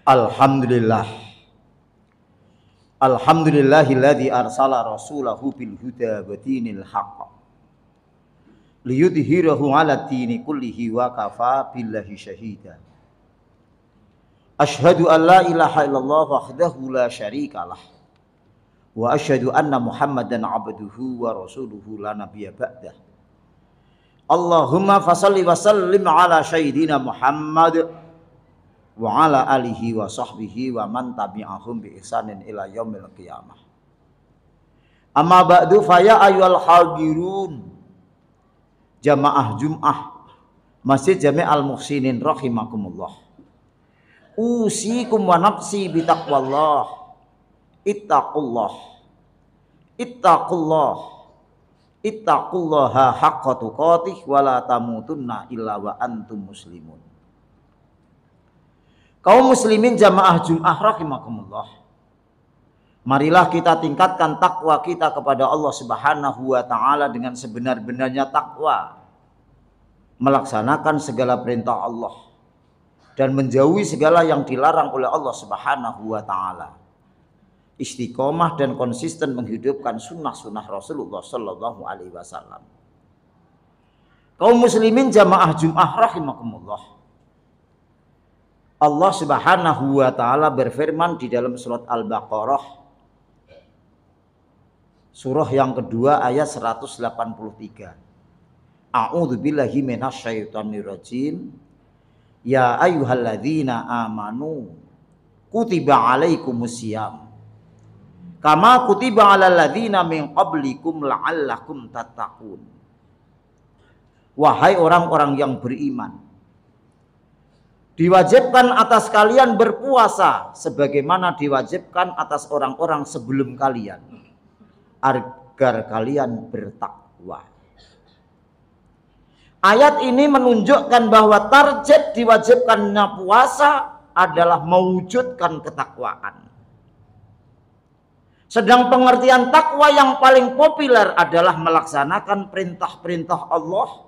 Alhamdulillah. Alhamdulillahilladzi arsala rasulahu bil huda wa dinil haqq liyudhhirahu 'ala dini kullihi wa kafa billahi syahida. Asyhadu an la ilaha illallah wahdahu la syarikalah wa asyhadu anna Muhammadan 'abduhu wa rasuluhu la nabiyya ba'dah. Allahumma fashalli wa sallim 'ala sayyidina Muhammad wa ala alihi wa sahbihi wa man tabi'ahum bi ihsanin ila yaumil qiyamah. Amma ba'du fa ya ayyuhal hadirun jamaah Jum'ah Masjid Jami' Al-Muhsinin rahimakumullah. Usikum wa nafsi bi taqwallah. Ittaqullah. Ittaqullah. Ittaqullaha haqqa tuqatih wa la tamutunna illa wa antum muslimun. Kaum muslimin jamaah Jum'ah rahimakumullah. Marilah kita tingkatkan takwa kita kepada Allah Subhanahu wa taala dengan sebenar-benarnya takwa. Melaksanakan segala perintah Allah dan menjauhi segala yang dilarang oleh Allah Subhanahu wa taala. Istiqomah dan konsisten menghidupkan sunnah-sunnah Rasulullah sallallahu alaihi wasallam. Kaum muslimin jamaah Jum'ah rahimakumullah. Allah Subhanahu wa taala berfirman di dalam surat Al-Baqarah surah yang kedua ayat 183. A'udzu billahi minasyaitonir rajim. Ya ayyuhalladzina amanu kutiba alaikumusiyam kama kutiba alal ladzina min qablikum la'allakum tattaqun. Wahai orang-orang yang beriman, diwajibkan atas kalian berpuasa sebagaimana diwajibkan atas orang-orang sebelum kalian agar kalian bertakwa. Ayat ini menunjukkan bahwa target diwajibkannya puasa adalah mewujudkan ketakwaan. Sedang pengertian takwa yang paling populer adalah melaksanakan perintah-perintah Allah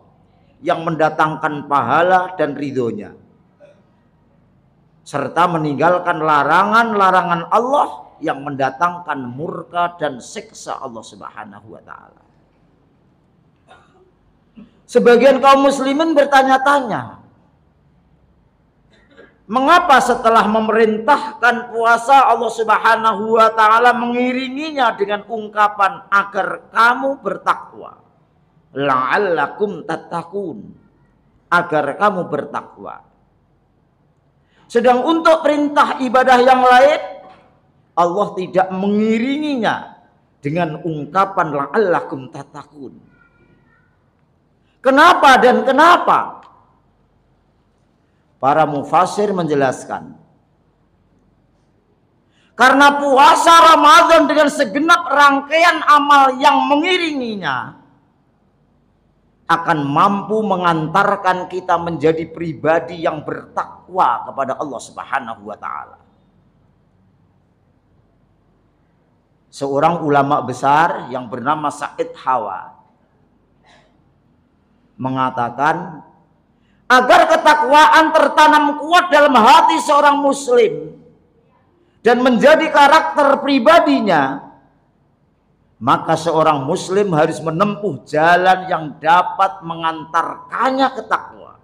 yang mendatangkan pahala dan ridhonya, serta meninggalkan larangan-larangan Allah yang mendatangkan murka dan siksa Allah Subhanahu wa taala. Sebagian kaum muslimin bertanya-tanya, mengapa setelah memerintahkan puasa Allah Subhanahu wa taala mengiringinya dengan ungkapan agar kamu bertakwa, la'allakum tattaqun, agar kamu bertakwa. Sedang untuk perintah ibadah yang lain Allah tidak mengiringinya dengan ungkapan la'allakum tattaqun. Kenapa dan kenapa? Para mufassir menjelaskan, karena puasa Ramadan dengan segenap rangkaian amal yang mengiringinya akan mampu mengantarkan kita menjadi pribadi yang bertakwa kepada Allah Subhanahu wa taala. Seorang ulama besar yang bernama Said Hawa mengatakan, agar ketakwaan tertanam kuat dalam hati seorang muslim dan menjadi karakter pribadinya, maka seorang muslim harus menempuh jalan yang dapat mengantarkannya ke takwa.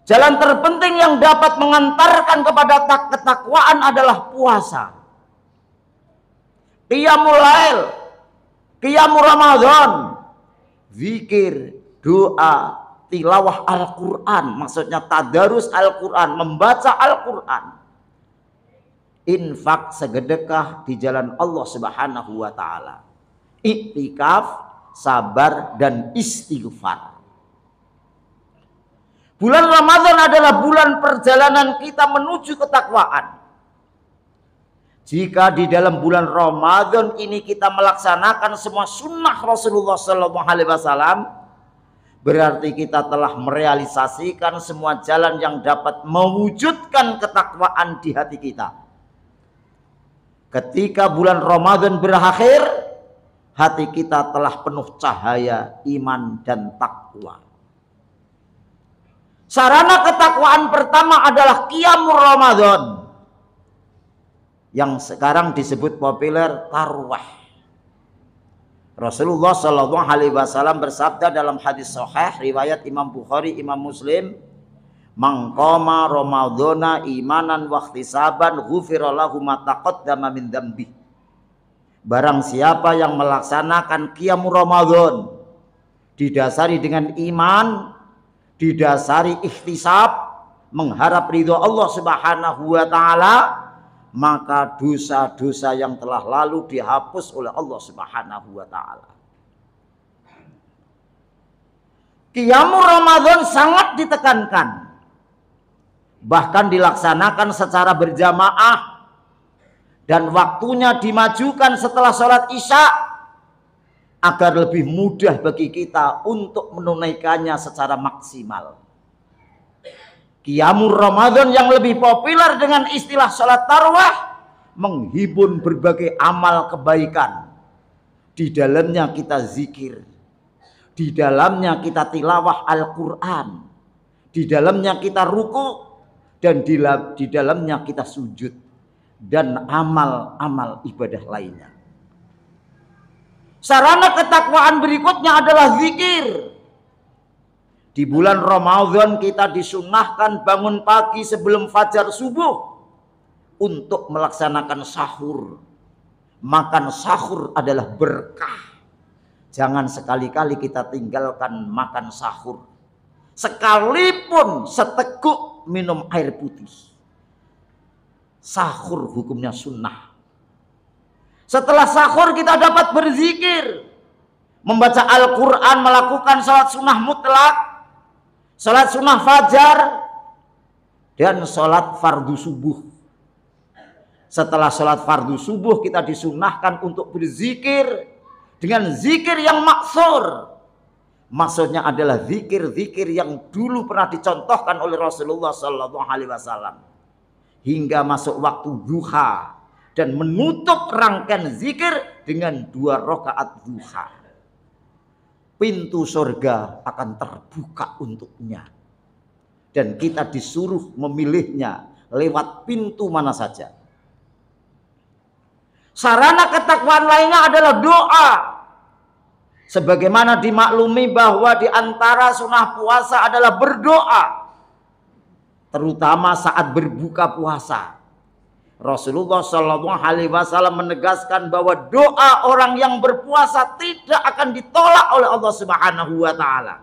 Jalan terpenting yang dapat mengantarkan kepada ketakwaan adalah puasa. Qiyamul lail, qiyamul Ramadan, zikir, doa, tilawah Al-Quran, maksudnya tadarus Al-Quran, membaca Al-Quran, infak, sedekah di jalan Allah Subhanahu wa taala, iktikaf, sabar dan istighfar. Bulan Ramadan adalah bulan perjalanan kita menuju ketakwaan. Jika di dalam bulan Ramadan ini kita melaksanakan semua sunnah Rasulullah SAW, berarti kita telah merealisasikan semua jalan yang dapat mewujudkan ketakwaan di hati kita. Ketika bulan Ramadan berakhir, hati kita telah penuh cahaya iman dan takwa. Sarana ketakwaan pertama adalah qiyamul Ramadan, yang sekarang disebut populer tarwah. Rasulullah Shallallahu Alaihi Wasallam bersabda dalam hadis sahih riwayat Imam Bukhari, Imam Muslim, "Mangkoma Ramadhana imanan wa ihtisaban ghufira lahu ma taqaddama min dzambi." Barang siapa yang melaksanakan qiyamul Ramadan didasari dengan iman, didasari ihtisab, mengharap ridho Allah Subhanahu wa taala, maka dosa-dosa yang telah lalu dihapus oleh Allah Subhanahu wa taala. Qiyamul Ramadan sangat ditekankan, bahkan dilaksanakan secara berjamaah dan waktunya dimajukan setelah sholat Isya agar lebih mudah bagi kita untuk menunaikannya secara maksimal. Qiyamul Ramadan yang lebih populer dengan istilah sholat tarwah menghibur berbagai amal kebaikan. Di dalamnya kita zikir, di dalamnya kita tilawah Al-Quran, di dalamnya kita ruku, dan di dalamnya kita sujud, dan amal-amal ibadah lainnya. Sarana ketakwaan berikutnya adalah zikir. Di bulan Ramadan kita disunahkan bangun pagi sebelum fajar subuh untuk melaksanakan sahur. Makan sahur adalah berkah. Jangan sekali-kali kita tinggalkan makan sahur. Sekalipun seteguk minum air putih. Sahur hukumnya sunnah. Setelah sahur kita dapat berzikir, membaca Al-Quran, melakukan salat sunnah mutlak, salat sunnah fajar, dan salat fardu subuh. Setelah salat fardu subuh kita disunahkan untuk berzikir dengan zikir yang maksur. Maksudnya adalah zikir-zikir yang dulu pernah dicontohkan oleh Rasulullah SAW hingga masuk waktu duha, dan menutup rangkaian zikir dengan 2 rakaat duha. Pintu surga akan terbuka untuknya, dan kita disuruh memilihnya lewat pintu mana saja. Sarana ketakwaan lainnya adalah doa. Sebagaimana dimaklumi bahwa di antara sunnah puasa adalah berdoa, terutama saat berbuka puasa. Rasulullah Shallallahu Alaihi Wasallam menegaskan bahwa doa orang yang berpuasa tidak akan ditolak oleh Allah Subhanahu Wa Taala.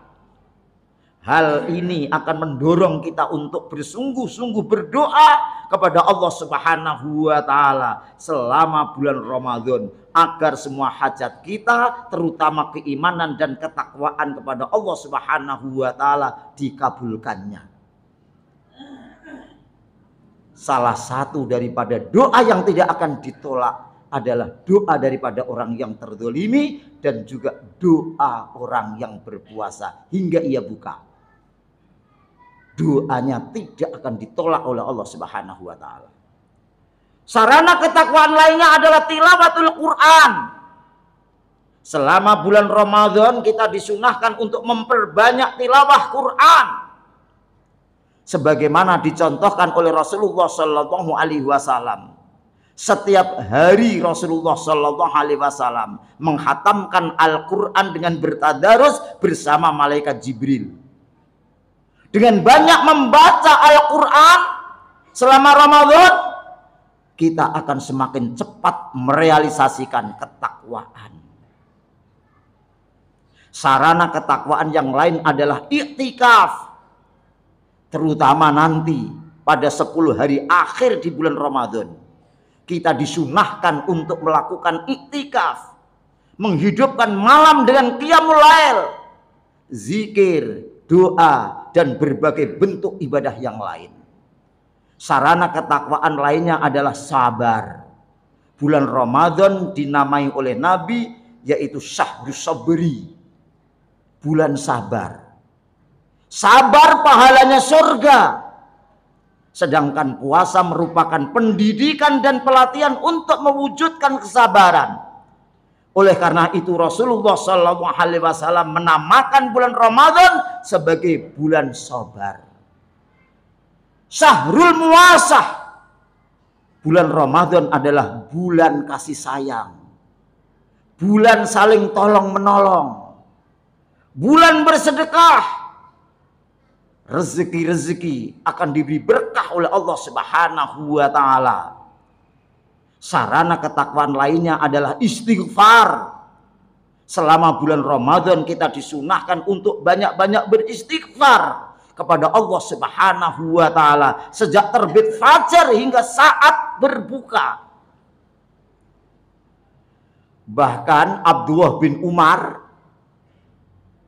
Hal ini akan mendorong kita untuk bersungguh-sungguh berdoa kepada Allah Subhanahu Wa Taala selama bulan Ramadan, agar semua hajat kita, terutama keimanan dan ketakwaan kepada Allah Subhanahu Wa Taala, dikabulkannya. Salah satu daripada doa yang tidak akan ditolak adalah doa daripada orang yang terzalimi dan juga doa orang yang berpuasa hingga ia buka. Doanya tidak akan ditolak oleh Allah Subhanahu wa taala. Sarana ketakwaan lainnya adalah tilawatul Quran. Selama bulan Ramadan kita disunahkan untuk memperbanyak tilawah Quran. Sebagaimana dicontohkan oleh Rasulullah Sallallahu Alaihi Wasallam, setiap hari Rasulullah Sallallahu Alaihi Wasallam menghatamkan Al-Quran dengan bertadarus bersama malaikat Jibril. Dengan banyak membaca Al-Quran selama Ramadan, kita akan semakin cepat merealisasikan ketakwaan. Sarana ketakwaan yang lain adalah iktikaf. Terutama nanti pada 10 hari akhir di bulan Ramadan, kita disunahkan untuk melakukan iktikaf, menghidupkan malam dengan qiyamul lail, zikir, doa, dan berbagai bentuk ibadah yang lain. Sarana ketakwaan lainnya adalah sabar. Bulan Ramadan dinamai oleh Nabi yaitu Syahrus Sabri, bulan sabar. Sabar pahalanya surga. Sedangkan puasa merupakan pendidikan dan pelatihan untuk mewujudkan kesabaran. Oleh karena itu Rasulullah SAW menamakan bulan Ramadan sebagai bulan sabar. Syahrul muwasah. Bulan Ramadan adalah bulan kasih sayang. Bulan saling tolong menolong. Bulan bersedekah. Rezeki-rezeki akan diberi berkah oleh Allah Subhanahu wa taala. Sarana ketakwaan lainnya adalah istighfar. Selama bulan Ramadan kita disunahkan untuk banyak-banyak beristighfar kepada Allah Subhanahu wa taala sejak terbit fajar hingga saat berbuka. Bahkan Abdullah bin Umar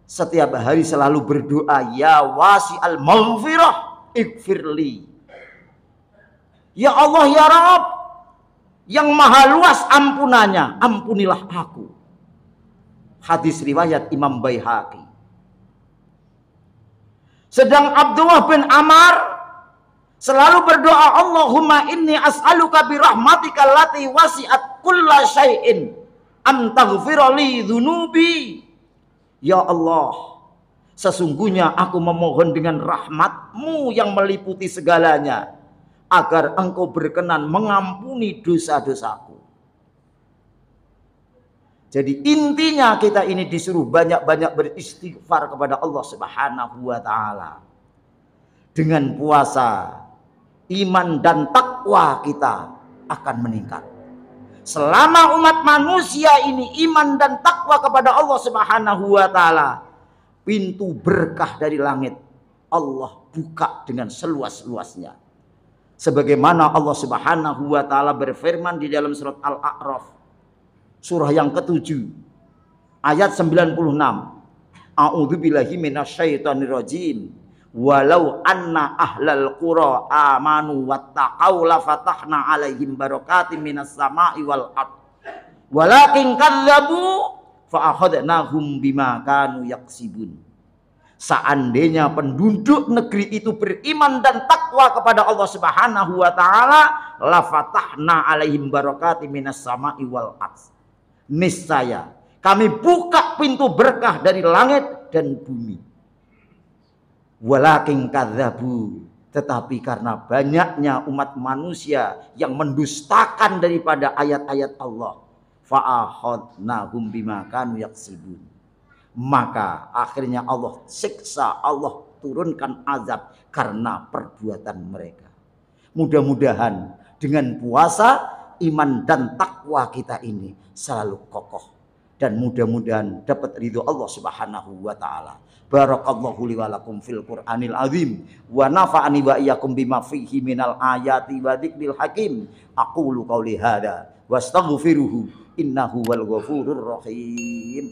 setiap hari selalu berdoa, ya wasi'al maghfirah ighfirli. Ya Allah ya Rabb, yang maha luas ampunannya, ampunilah aku. Hadis riwayat Imam Baihaqi. Sedang Abdullah bin Amr selalu berdoa, Allahumma inni as'aluka birahmatika allati wasi'at kulla syai'in an taghfira li dzunubi. Ya Allah, sesungguhnya aku memohon dengan rahmat-Mu yang meliputi segalanya, agar Engkau berkenan mengampuni dosa-dosaku. Jadi intinya kita ini disuruh banyak-banyak beristighfar kepada Allah Subhanahu wa taala. Dengan puasa, iman dan takwa kita akan meningkat. Selama umat manusia ini iman dan takwa kepada Allah Subhanahu wa taala, pintu berkah dari langit Allah buka dengan seluas-luasnya. Sebagaimana Allah Subhanahu wa taala berfirman di dalam surat Al-A'raf, surah yang ke-7 ayat 96. A'udzubillahi minasyaitonirrajim. Walau anna ahlal qura amanu wattaqau la fatahna alaihim barakatim minas sama'i wal ard walakin kadzabu fa akhadnahum bima kanu yaksibun. Seandainya penduduk negeri itu beriman dan takwa kepada Allah Subhanahu wa taala, la fatahna alaihim barakatim minas sama'i wal ard. Niscaya kami buka pintu berkah dari langit dan bumi. Walakin kadzabu, tetapi karena banyaknya umat manusia yang mendustakan daripada ayat-ayat Allah, fa'akhadnahum bima kanu yaksibun, maka akhirnya Allah siksa, Allah turunkan azab karena perbuatan mereka. Mudah-mudahan dengan puasa, iman dan takwa kita ini selalu kokoh, dan mudah-mudahan dapat ridho Allah Subhanahu wa taala. Barakallahu li wa lakum fil Qur'anil azim wa nafa'ani wa iyyakum bima fihi minal ayati wa dzikril hakim. Aqulu qouli hadza wastaghfiruhu innahu wal ghafurur rahim.